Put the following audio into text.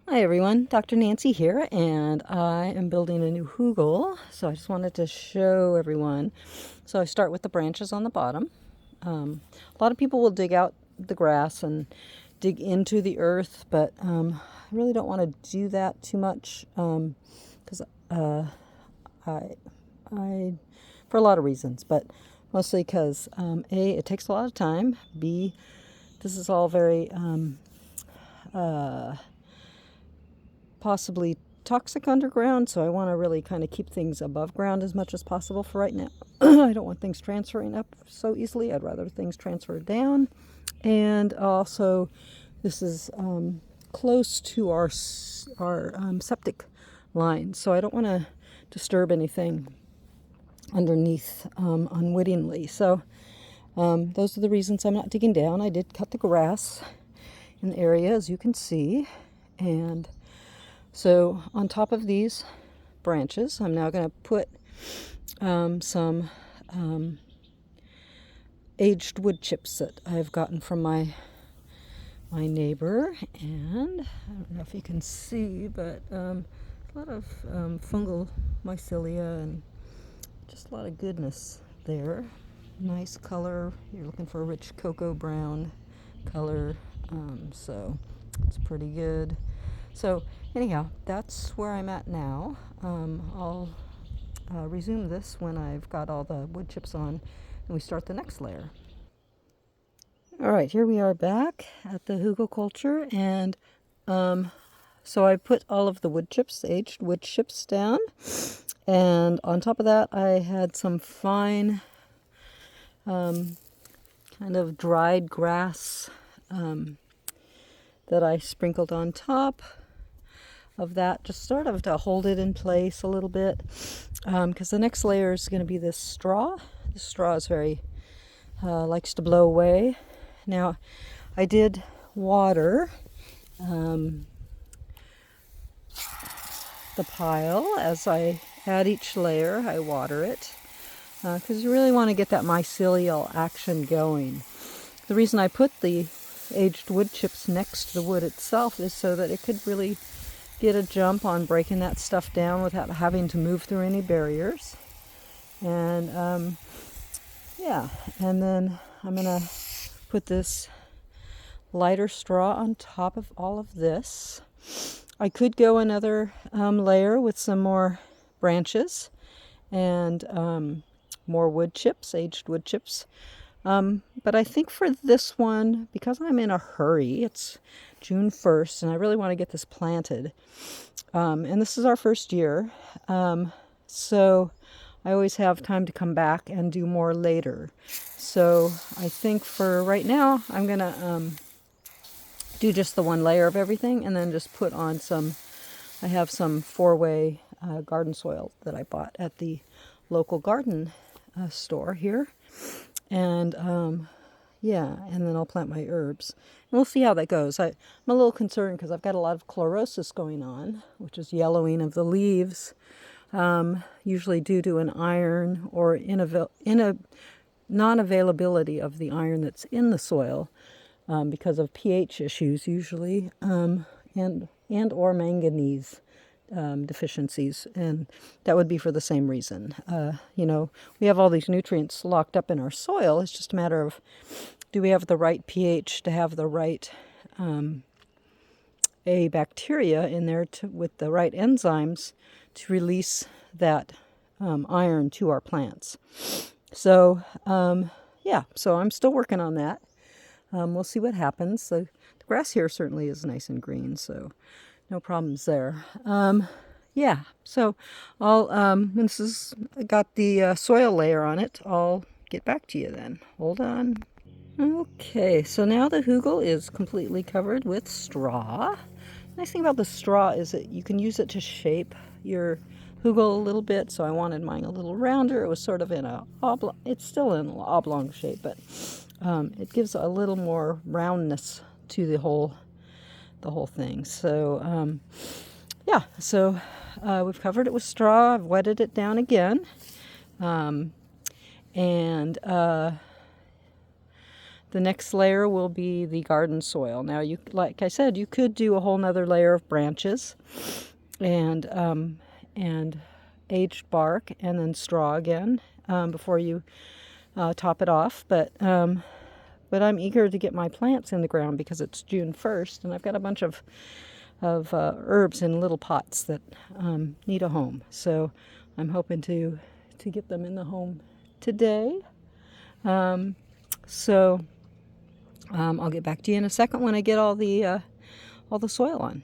Hi everyone, Dr. Nancy here, and I am building a new hugel. So I just wanted to show everyone. So I start with the branches on the bottom. A lot of people will dig out the grass and dig into the earth, but I really don't want to do that too much because I, for a lot of reasons, but mostly because A, it takes a lot of time. B, this is all very possibly toxic underground, so I want to really kind of keep things above ground as much as possible for right now. I don't want things transferring up so easily. I'd rather things transfer down. And also, this is close to our septic line, so I don't want to disturb anything underneath unwittingly. So those are the reasons I'm not digging down. I did cut the grass in the area, as you can see, and so on top of these branches, I'm now going to put some aged wood chips that I've gotten from my neighbor, and I don't know if you can see, but a lot of fungal mycelia and just a lot of goodness there. Nice color. You're looking for a rich cocoa brown color, so it's pretty good. So anyhow, that's where I'm at now. I'll resume this when I've got all the wood chips on and we start the next layer. All right, here we are back at the Hugelkutur, and so I put all of the wood chips, aged wood chips down, and on top of that I had some fine kind of dried grass that I sprinkled on top of that, just sort of to hold it in place a little bit, because the next layer is going to be this straw. The straw is very likes to blow away. Now I did water the pile as I add each layer. I water it because you really want to get that mycelial action going. The reason I put the aged wood chips next to the wood itself is so that it could really get a jump on breaking that stuff down without having to move through any barriers. And yeah, and then I'm gonna put this lighter straw on top of all of this. I could go another layer with some more branches and more wood chips, aged wood chips. But I think for this one, because I'm in a hurry, it's June 1st, and I really want to get this planted. And this is our first year, so I always have time to come back and do more later. So I think for right now, I'm going to do just the one layer of everything and then just put on I have some 4-way garden soil that I bought at the local garden store here. And yeah, and then I'll plant my herbs. And we'll see how that goes. I'm a little concerned because I've got a lot of chlorosis going on, which is yellowing of the leaves, usually due to an iron or in a non-availability of the iron that's in the soil because of pH issues usually, and or manganese deficiencies, and that would be for the same reason. We have all these nutrients locked up in our soil. It's just a matter of, do we have the right pH to have the right bacteria in there with the right enzymes to release that iron to our plants. So yeah, so I'm still working on that. We'll see what happens. The grass here certainly is nice and green, so no problems there. Yeah, so I'll when this has got the soil layer on it, I'll get back to you then. Hold on. Okay, so now the hugel is completely covered with straw. Nice thing about the straw is that you can use it to shape your hugel a little bit. So I wanted mine a little rounder. It was sort of in a oblong. It's still in an oblong shape, but it gives a little more roundness to the whole thing. So yeah, so we've covered it with straw. I've wetted it down again, and The next layer will be the garden soil. Now, you, like I said, you could do a whole nother layer of branches and aged bark and then straw again before you top it off. But I'm eager to get my plants in the ground because it's June 1st, and I've got a bunch of herbs in little pots that need a home. So I'm hoping to get them in the home today. I'll get back to you in a second when I get all the soil on.